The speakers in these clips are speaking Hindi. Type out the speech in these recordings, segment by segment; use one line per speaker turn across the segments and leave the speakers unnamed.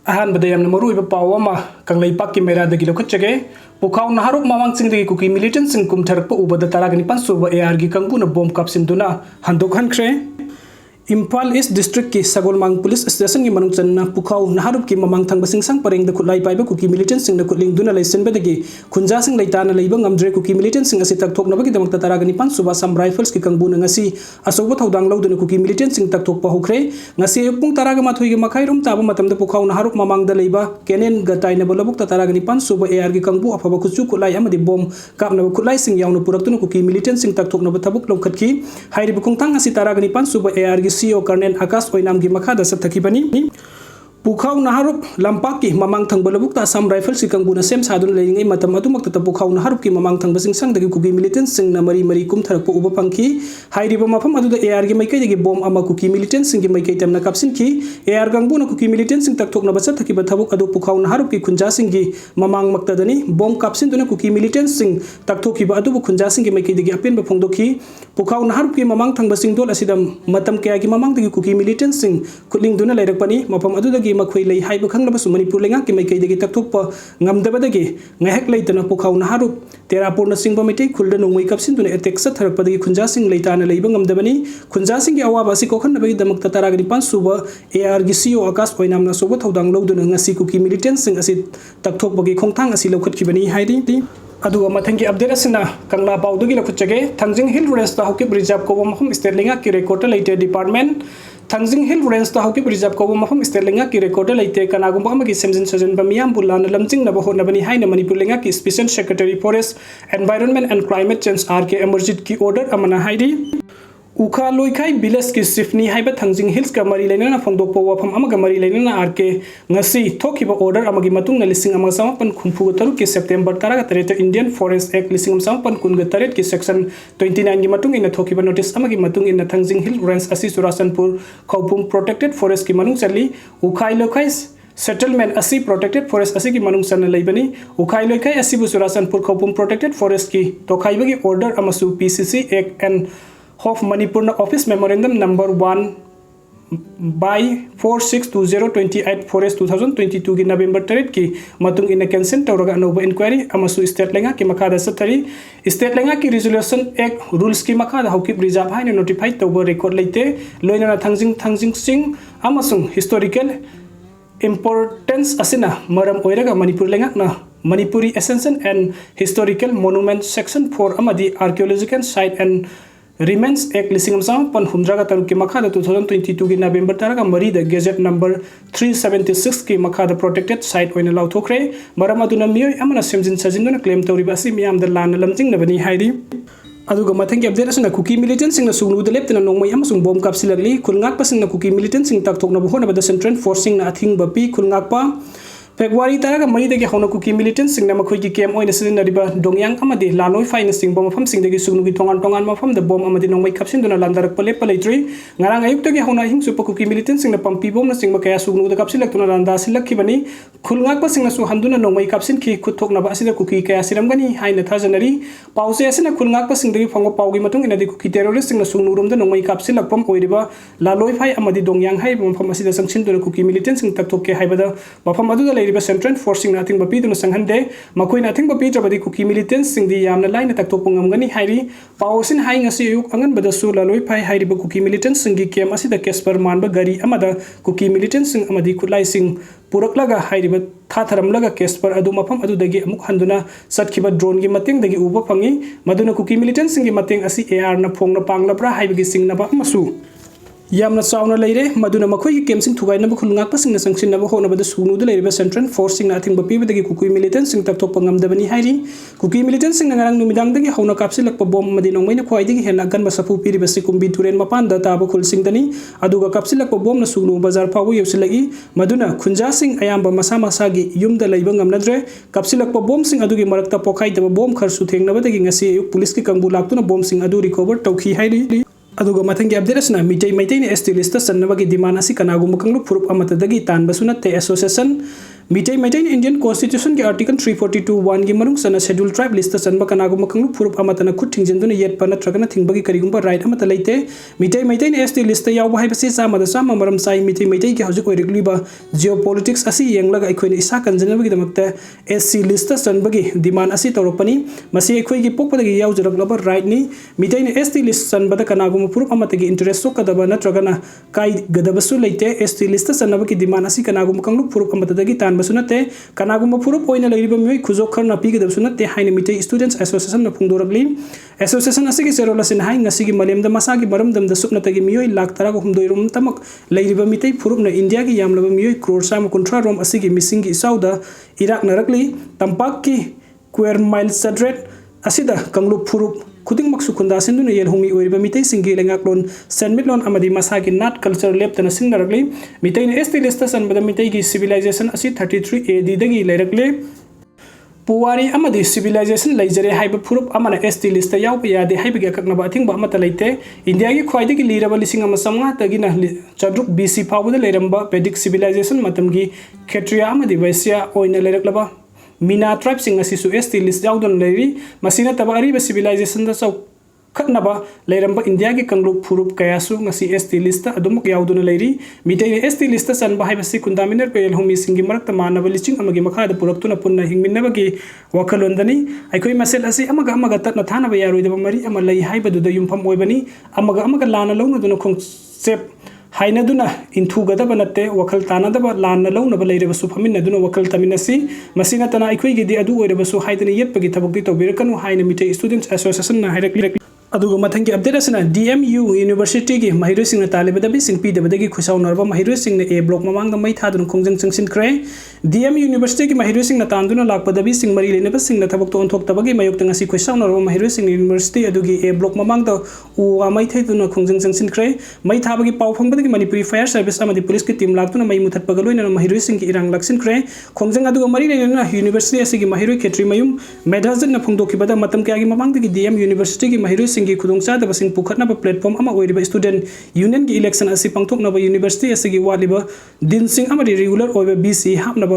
अहानबदा यामना मरुइबा पाव अमा कंगलैपाक की मेरादगी लौखटचगे पुखाव नाहरुक ममांगसिंगदगी कुकी मिलिटेंट सिंग कुमथरकप उबदा तरागनि पांसुबा एआर गी कंगुना बॉम्ब कापसिंदुना हंदोकहनख्रे इम्फाल ईस्ट डिस्ट्रिक्ट की सगोलमांग पुलिस स्टेशन की मनुंग चन्ना पुखाव नाहरुप की ममांग थंग सिंगसंग परेंग खुलाई पाइबा कुकी मिलिटेंट सिंग खुलिंगदुना लैसनबदगी खुंजा सिंग लैताना लैबा ngamdre कुकी मिलिटेंट सिंग असी तकथोकनबगी दमकता तरागनि पांसुबा सम राइफल्स की कंगबुना ngasi असौबा थौदांग लौदुना कुकी मिलिटेंट सिंग तकथोकपा होख्रे ngasi पुंग तरागा माथुई गी मखाइरुम ताबा मतमदा पुखाव नाहरुप ममांगदा लैबा केनेन गताइना बलबुक तरागनि पांसुबा एआर गी कंगबु अफबा खुचु खुलाई अमदि बॉम्ब कापनबा खुलाई सिंग यावना पुरक्तुना कुकी मिलिटेंट सिंग तकथोकनबा थबुक लौखटकी हाइरिबा खुंगथांग असी तरागनि पांसुबा एआर गी सीओ कर्नेल आकाश ओइनाम की मखादा सत्थकीबनी पुखाव नाहरुप लंपाक की ममांग थंग लबुक असम राइफल्स की कंगुना सेम सादुन लेंगे मतम अदुमक्ता पुखाव नाहरुप की ममांग थंग संगदगी कुकी मिलिटेंट सिंग न मरी मरी कुमथरक उब पंखी हाइरिबा मफम अदुदा एआर की मैकैदगी बॉम्ब अमा कुकी मिलिटेंट सिंग की मैकै तमना कापसिनखी एआर गंगबुना कुकी मिलिटेंट सिंग तकथोकना बसथकीबा थबुक अदु पुखाव नाहरुप की खुंजा सिंग की ममांग मक्तदनी बॉम्ब कापसिनदुना कुकी मिलिटेंट सिंग तकथोकीबा अदुबु खुंजा सिंग की मैकैदगी अपेनबा फोंदोखी पुखाव नाहरुप की ममांग थंग सिंगदोल असिदम मतम कया की ममांगदगी कुकी मिलिटेंट सिंग खुलिंगदुना लैरकपनी मफम अदुदगी मखोई लै हाइबा खंगलबसु मणिपुर लेंगा की मैकैदगी तकथोकपा ngamdabadagi ngahek leitana पुखाव नाहरुप तेरापुर सिंगबा मिटै खुलदा नोंमै कापसिनदुना एटेक सथरकपदगी खुंजा सिंग लैताना लैबा ngamdabani खुंजा सिंग की अवाबा असि कोखनबगी दमकता तरागनि पांसुबा एआर गी सीओ आकाश ओइनामना सोबा थौदांग लौदुना ngasi कुकी मिलिटेंट सिंग असि तकथोकपगी खोंगथांग असि लौखटखिबनी हाइरि अदुगा मथंगी अपडेट असना कंगला पाउदगी लखुचगे थंजिंग हिल रेंज ता हौके रिजर्व को मफम स्टेट लेंगा की रिकॉर्ड लेते डिपार्टमेंट थंजिंग हिल रेंज ता हौके रिजर्व को मफम स्टेट लेंगा की रिकॉर्ड लेते कनागुंबा अमगी सेमजिन सजन बमियाम बुलान लमजिंग नब होनबनी हाइना मणिपुर लेंगा की special secretary forest environment and climate change R K Amarjeet की ऑर्डर अमना हाइरि उखा लोइखाई विलेज की सिफनी हाइबा थंजिंग हिल्स का मरी लेना फोंदोकपा वाफम अमगा मरी लेना आरके ngasi थोखिबा ऑर्डर अमगी मतुंग लिसिंग अमा समापन खुनफुग तरुक की September तरागा Taret Indian forest act लिसिंग समापन कुनग तरेत की सेक्शन 29 की मतुंग इन थोखिबा नोटिस अमगी मतुंग इन थंजिंग हिल रेंज असि सुरासनपुर खौपुंग प्रोटेक्टेड फॉरेस्ट की मनुंग चली उखाई लोखाई सेटलमेंट असि प्रोटेक्टेड फॉरेस्ट असि की मनुंग सन लेबनी उखाई लोखाई असि सुरासनपुर खौपुंग प्रोटेक्टेड फॉरेस्ट की तोखाइबगी ऑर्डर अमसु PCC act and of Manipur office memorandum number 1 by 462028 forest 2022 की नवंबर 3 की मतुंग इन कैंसिल तौरगा अनोबा इंक्वायरी अमसु स्टेट लेंगा की मखादा सतरी स्टेट लेंगा की रिजोल्यूशन एक्ट रूल्स की मखादा हौकी रिजर्व हाइने नोटिफाई तौबा रिकॉर्ड लेते लोइना थंजिंग सिंग अमसुंग historical importance asina maram oiraga Manipur लेंगा ना Manipuri Ascension and Historical Monument Section 4 amadi Archaeological Site and Remains Act लिसिंग पन हुमद्रागा तरुक के मखादा 2022 की नवंबर तरागा मरी द गेजेट नंबर 376 की मखादा प्रोटेक्टेड साइट ओइना लाउथोख्रे मरम अदुना मियोय अमना सेमजिन सजिनदुना क्लेम तौरिबा असि मियाम द लान लमजिंगनबनी हाइरि अदुगा मथंगी अपडेट असना कुकी मिलिटेंट सिंग सुगनुद लेप्तना नोंमै अमसुंग बॉम्ब कापसिलगली खुलंगाक पसिंग कुकी मिलिटेंट सिंग तकथोकनब होनबद सेंट्रल फोर्सिंग ना अथिंग बपी खुलंगाक फेब्रुआरी तरागा मरीदगी हौना कुकी मिलिटेंट सिंग मखोइगी केम ओइना सिजनरिबा डोंगयांग अमदि लानोय फाइन सिंग मफम सिंगदगी सुगनुगी तोंगान तोंगान मफम द बॉम्ब अमदि नोंमै कापसिनदुना लांदारक पलेप पलेट्री ngarang ayuktagi hona hingsupa cookie militant सिंग पंपी बॉम्ब सिंग कया सुगनुद कापसिलक्तुना लांदा सिलक्खिबनी खुलंगाक पसिंग सु हंदुना नोंमै कापसिन खि खुथोकनबा असिदा कुकी कया सिरमगनी हाइना थाजनरी पाउसे असना खुलंगाक पसिंगदगी फंगो पाउगी मतुंग इनादि कुकी टेररिस्ट सिंग सुगनुरुमदा नोंमै कापसिलक्पम ओइरिबा लालोय फाइ अमदि डोंगयांग हाइ मफम असिदा संगसिनदुना कुकी मिलिटेंट सिंग तकथोके हाइबदा मफम अदुदा लेरिबा सेंट्रल फोर्स नाथिंग बपीदुना संहनदे मखोइ नाथिंग बपीद्रबदि कुकी मिलिटेंट सिंगदि यामना लाइना तकथोकप ngamgani हाइरि पावसिन हाइ ngasi ayuk anganbadasu laloi phai hairiba Kuki militant सिंगि केम असिदा केसपर मानबा गरी अमदा कुकी मिलिटेंट सिंग अमदि खुलाई सिंग पुरकलगा हाइरिबा थाथरमलगा केसपर अदु मफम अदुदगी अमुक हंदुना सटखिबा ड्रोन की मतेंग दगी उबा फंगी मदुना कुकी मिलिटेंट सिंगि मतेंग असि एआर ना फोंगना पांगलब्रा हाइबगी सिंगनबा अमसु यामना चावना लेरे मदुना मखोइ केमसिंग थुगाइनबा खुलंगाक पसिंगना संगसिनबा होनबदा सुगनुद लेरिबा सेंट्रल फोर्सिंग नाथिंग बपीबदगी कुकी मिलिटेंट सिंग तकथोकप ngamdabani हाइरि कुकी मिलिटेंट सिंग ngarang नुमिदांगदगी हौना कापसिलक्पा बॉम्ब मदि नोंमैना ख्वाइदगी हेना गनबा सफु पिरिबा सिकुम्बी तुरेन मपानदा ताबा खुलसिंगदनी अदुगा कापसिलक्पा बॉम्ब न सुगनु बाजार फावो यौसिलगी मदुना खुंजा सिंग अयाम्बा मसा मसागी युमदा लैबा ngamnadre कापसिलक्पा बॉम्ब सिंग अदुगी मरक्ता पोखाइदबा बॉम्ब खरसु थेंगनबदगी ngasi पुलिस की कंगबु लाक्तुना बॉम्ब सिंग अदु रिकवर तौखि हाइरि अदुगा मथंगी अपडेट असना मिटै ने एसटी लिस्ट सन्नबगी डिमांड असि कनागुम कंगलु फुरुप अमतदगी तानबसु नते एसोसिएशन मिटै मैटै इंडियन कॉन्स्टिट्यूशन के आर्टिकल 342(1) की मनुंग सना शेड्यूल ट्राइब लिस्ट चनब कनागुम कांगलुप फुरुप अमतन खुद थिंजिंदुना येटपा नत्रगना थिंगबगी करिगुंबा राइट अमत लेते मिटै मैटै एसटी लिस्ट यावबा हाइबसे चामदा चाम मरम साइ मिटै मैटै के हौजिक ओइरिगलिबा जियोपॉलिटिक्स असि येंगलगा अखोइना इसा कंजनबगी दमकता एससी लिस्ट चनबगी डिमांड असि तौरपनी मसी अखोइगी पोकपदगी यावजरगलबा राइट नि मिटै एसटी लिस्ट चनबदा कनागुम फुरुप अमतगी इंटरेस्ट सोकदबा नत्रगना काइ गदबसु लेते एसटी लिस्ट चनबगी डिमांड असि कनागुम कांगलुप फुरुप अमतदगी तानबसु नते कनागुम फुरुप ओइना लैरिबा मियोइ खुजोक खरना पीगदबसु नते हाइना मिटै स्टूडेंट्स एसोसिएशन न फुंगदोरगली एसोसिएशन असि सेरोलसिन हाइ ngasi मलेमदा मसागी मरमदम सुपनतगी मियोइ लाख 13 तमक लैरिबा मिटै फुरुपना इंडिया की यामलबा मियोइ क्रोर 150 रोम असि मिसिंगी इसाउदा इराक नरकली तंपाक की क्वेर माइल सड्रेट असिदा कांगलुप फुरुप खुदिंग मक्सु खुंदा सिंदुना येलहुमी ओइरिबा मिटै सिंगी लेंगाकलोन सेनमिटलोन अमदी मसागी नाट कल्चर लेप्तना सिंगनरगली मिटै एसटी लिस्ट सनबदा मिटै की सिविलाइजेशन असि 33 AD दगी लैरकले पुवारी अमदी सिविलाइजेशन लैजरे हाइब फुरुप अमना एसटी लिस्ट याव यादे हाइब के ककनबा अथिंग अमत लेते इंडिया की ख्वाइदगी लीरबा लिसिंग अमा समंगा तगिना चद्रुक BC फावदा लेरंबा वैदिक सिविलाइजेशन मतमगी क्षेत्रीय अमदी वैश्य ओइना लेरकलबा मीना ट्राइब सिंग असिसु एसटी लिस्ट यावदन लेरी मसिना तबा अरिबा सिविलाइजेशन द चौ खतनबा लेरंबा इंडिया की कांगलुप फुरुप कयासु ngasi एसटी लिस्ट अदुमक यावदुना लेरी मिटै एसटी लिस्ट चनबा हाइबसि कुंदामिनर पेल होमी सिंगी मरक्ता मानबा लिचिंग अमगी मखाद पुरक्तुना पुन्ना हिंगमिनबगी वखलोंदनी अखोइ मसेल असि अमगा अमगा ततना थानबा यारोइदबा मरी अमा लई हाइबदुदा युमफम ओइबनी अमगा अमगा लाना लौनदुना खोंसेप हाइनदुना इंथुगदबा नते वखल तानादबा लाना लौनबा लैरबसु फमिनदुना वखल तमिनसी मसिना तना अखोइगिदि अदु ओइरबसु हाइदना येतपगी थबकति तौबिरकनु हाइना मिटै स्टूडेंट्स एसोसिएशन ना हाइरकलि अदुगो मथंगी अपडेट असना DMU यूनिवर्सिटी की महिरोसिंग तालेबदबी सिंग पीदबदगी खुसाउनरबा महिरोसिंग ए ब्लॉक ममांग मई थादुन खोंजंग चंगसिनख्रे DMU यूनिवर्सिटी की महिरोसिंग तांदुना लाकपदबी सिंग मरी लेनबा सिंग थबक तो ओंथोक्तबगी मयोक्तंग असि खुसाउनरबा महिरोसिंग यूनिवर्सिटी अदुगी ए ब्लॉक ममांग द उवा मई थैदुना खोंजंग चंगसिनख्रे मई थाबगी पाव फंगबदगी मणिपुरी फायर सर्विस अमदी पुलिस की टीम लाक्तुना मई मुथतपगा लोइना महिरोसिंग की इरांग लक्सिनख्रे खोंजंग अदुगा मरी लेना यूनिवर्सिटी असि की महिरो खेत्री मयुम मेधाजन न फंगदोखिबदा मतम क्यागी ममांगदगी DM यूनिवर्सिटी की महिरो सिंगी खुदोंचादबसिंग पुखतनब प्लेटफॉर्म अमा ओइरिबा स्टूडेंट यूनियन की इलेक्शन असि पांगथोकनब यूनिवर्सिटी असि वालिबा दिनसिंग अमदि रेगुलर ओइबा BC हापनब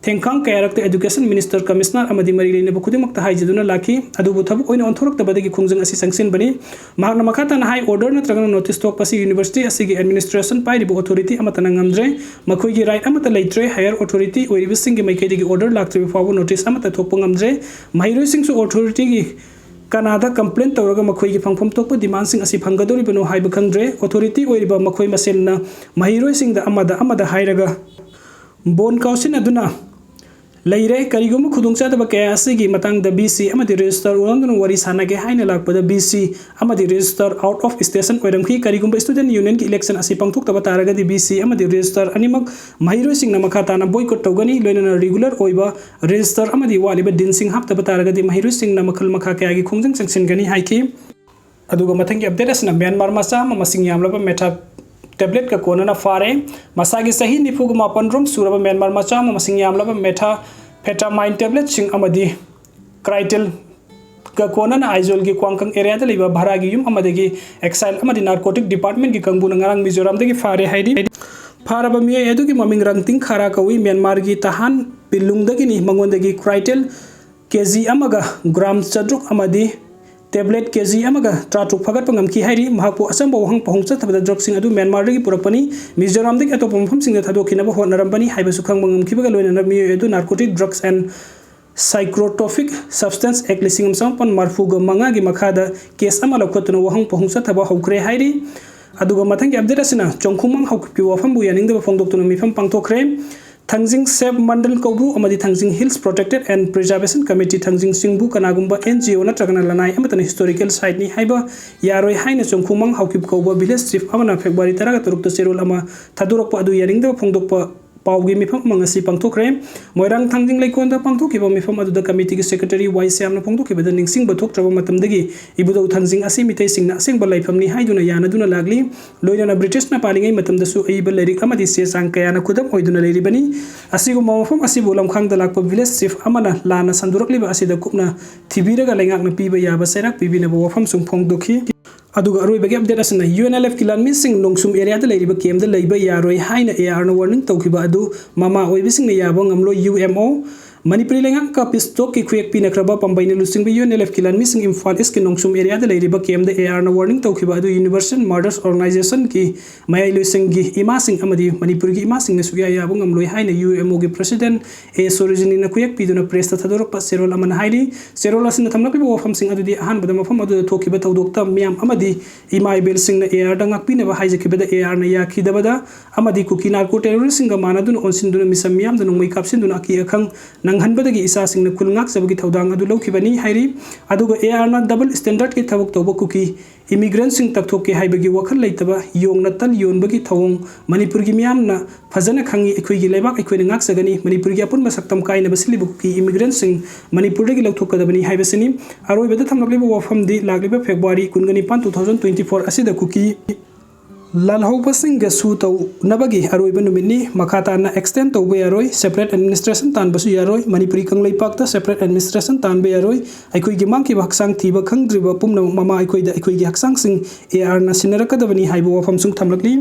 थेंखांग कयारक्ते एजुकेशन मिनिस्टर कमिश्नर अमदि मरि लेनब खुदिमक्ता हाइजदुना लाखी अदुबु थबक ओइना ओंथोरक्तबदगी खोंजंग असि संगसिनबनी मागना मखातना हाई ऑर्डर नत्रगना नोटिस तोकपसि यूनिवर्सिटी असि की एडमिनिस्ट्रेशन पाइरिबो अथॉरिटी अमतना ngamdre मखोइगी राइट अमता लेत्रे हायर अथॉरिटी ओइरिबसिंग की मैकेदिगी ऑर्डर लाक्त्रिबो फावो नोटिस अमता थोकप ngamdre महिरोसिंगसु अथॉरिटी की कनादा कंप्लेन तौरगा मखोइगी फंगफम तोकप डिमांड सिंग असि फंगदोरिबनो हाइब खंगद्रे अथॉरिटी ओइरिबा मखोइ मसेलना महिरोसिंग द अमदा हाइरगा बोन काउसिन अदुना लैरे करिगुम खुदुंचादब कयासिगी मतंग द BC अमदि रजिस्टर उलंदन वरी सानागे हाइना लाकपद BC अमदि रजिस्टर आउट ऑफ स्टेशन ओइरमखि करिगुम स्टूडेंट यूनियन की इलेक्शन असि पांगथोकतब तारगदि BC अमदि रजिस्टर अनिमक महिरोसिंगना मखाताना बॉयकॉट तौगनी लोइना रेगुलर ओइबा रजिस्टर अमदि वालिबा दिनसिंग हापतब तारगदि महिरोसिंगना मखल मखा कयागी खोंजंग संगसिनगनी हाइखि अदुगा मथंगी अपडेट असना म्यांमार मसा मसिंग यामलबा मेथा टेबलेट का कोना फारे मसागी सही निफुग मापन रोम सुरब म्यांमार मचा मसिंग यामलब मेथा फेटामाइन टेबलेट सिंग अमदी क्राइटेल का कोना आइजोल की क्वांकंग एरिया द लेबा भारागी युम अमदगी एक्साइल अमदी नारकोटिक डिपार्टमेंट की कंगबुन ngarang मिजोरम दगी फारे हाइदी फारब मिय एदुगी ममिंग रंगतिंग खारा कवी म्यांमार की तहान पिलुंग दगी नि मंगोंदगी क्राइटेल केजी अमगा ग्राम चद्रुक अमदी टेबलेट केजी अमगा ट्राटुक फगत पंगमकी हाइरी महपो असंब वहंग पहुंच थबद ड्रग्सिंग अदु म्यांमार दगी पुरकपनी मिजोरम दगी अतोप मफमसिंग थदोखिनब होनरमबनी हाइबसु खंगमंगमखिबगा लोइना मिय एदु narcotic drugs and psychotropic substance act लिसिंग समपन मार्फुग मंगा की मखादा केस अमा लौखतुन वहंग पहुंच थब हौख्रे हाइरी अदुगा मथंगी अपडेट असना चोंखुमंग हौखपि वफमबु यानिंगदब फोंदोक्तुन मिफम पांथोखरे थंजिंग सेफ मंडल कौब्रु अमदी Thangjing hills protected and preservation committee Thangjing सिंगबु कनागुंबा NGO नत्रगना लनाय अमतन हिस्टोरिकल साइट नि हाइबा यारोय हाइना चोंखुमंग हौखिब कौबा विलेज चीफ अमना फेब्रुवारी 13 सेरोल अमा थादुरकपा अदु यानिंगदब फोंदोकपा पाउगी मिफम मंगसी पांथोखरे मोइरांग थंजिंग लेकोंदा पांथोखिबा मिफम अदुदा कमिटी की सेक्रेटरी वाइसयामना फोंदोखिबदा निंगसिंग बथोकत्रब मतमदगी इबुदौ थंजिंग असि मितै सिंगना असेंगबा लाइफमनि हाइदुना यानादुना लागली लोइना ब्रिटिशना पालिङै मतमदसु अइबा लैरिक अमदि सेचांग कयाना खुदम ओइदुना लैरिबनी असिगुम मफम असिबु लमखांगदा लाकपा विलेज चीफ अमना लाना संदुरकलिबा असिदा कुपना थिबिरगा लैंगाकना पीबा याबा सैराक पीबिनबा वफम सुं फोंदोखि अदुगा अरोइबगे अपडेट असना UNLF की लानमिसिंग नोंगसुम एरिया दा लेरिबा केम दा लेबा यारोय हाइना AR ना वार्निंग तौखिबा अदु ममा ओइबिसिंग ना याबो ngamlo UMO Manipuri lengang ka pistok ki khuek pina kraba pambai ne lusing bi UNLF ki laनमिसिंग Imphal East ki nongshum area da leiriba kem da AR na warning tawkhiba adu Universal Murders Organization ki mayai lusing gi imasing amadi Manipuri gi imasing ne suya ya bungam loi haina UMO gi president A Sorojini na khuek piduna press ta thadorok pa serol aman haili serol asin thamnak bi wafam sing adu di ahan bada mafam adu thokiba tawdokta miam amadi imai bel sing na AR da ngak pina ba haije ki bada AR na ya ki da bada amadi kuki narco terrorist sing ga manadun onsin duna misam miam da nongmai kapsin duna ki akhang hanbadagi isa singna kulngak sabagi thaudang adu lawkhibani hairi aduga AR na double standard ki thabuk tawba kuki immigrant sing takthok ki haibagi wakhal leitaba yongna tal yonbagi thawong Manipur gi miyamna phajana khangi ekhoi gi leibak ekhoi ngak sagani Manipur gi apun masaktam kaina basilibu ki immigrant sing Manipur gi lawthok kadabani haibasini aroi beda thamlakleba wafam di lagliba February 2024 asida kuki lalhauba singa su tau nabagi aroiba numini makata na extend tau be yaroi separate administration tan basu yaroi Manipuri kanglai pakta separate administration tan be yaroi aikoi gi mangki baksang thiba khangdriba pumna mama aikoi da aikoi gi haksang sing AR na sinarakadabani haibo wafam sung thamlakli